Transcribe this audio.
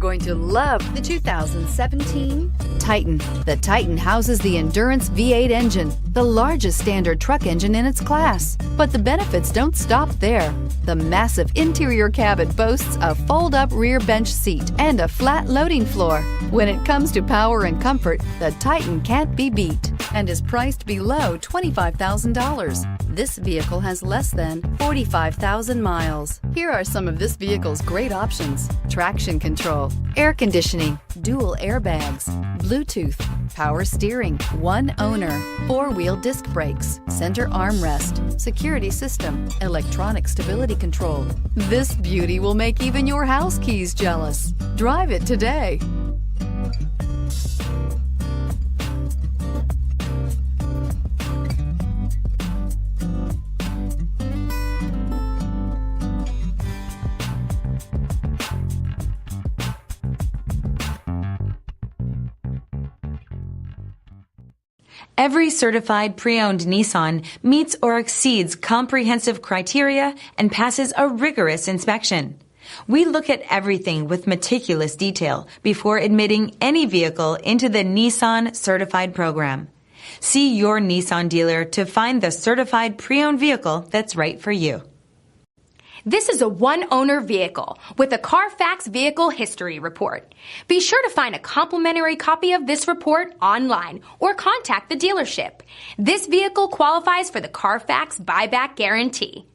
going to love the 2017 Titan. The Titan houses the Endurance V8 engine, the largest standard truck engine in its class. But the benefits don't stop there. The massive interior cabin boasts a fold-up rear bench seat and a flat loading floor. When it comes to power and comfort, the Titan can't be beat and is priced below $25,000. This vehicle has less than 45,000 miles. Here are some of this vehicle's great options: traction control, air conditioning, dual airbags, Bluetooth, power steering, one owner, four-wheel disc brakes, center armrest, security system, electronic stability control. This beauty will make even your house keys jealous. Drive it today. Every certified pre-owned Nissan meets or exceeds comprehensive criteria and passes a rigorous inspection. We look at everything with meticulous detail before admitting any vehicle into the Nissan Certified program. See your Nissan dealer to find the certified pre-owned vehicle that's right for you. This is a one-owner vehicle with a CARFAX Vehicle History Report. Be sure to find a complimentary copy of this report online or contact the dealership. This vehicle qualifies for the CARFAX Buyback Guarantee.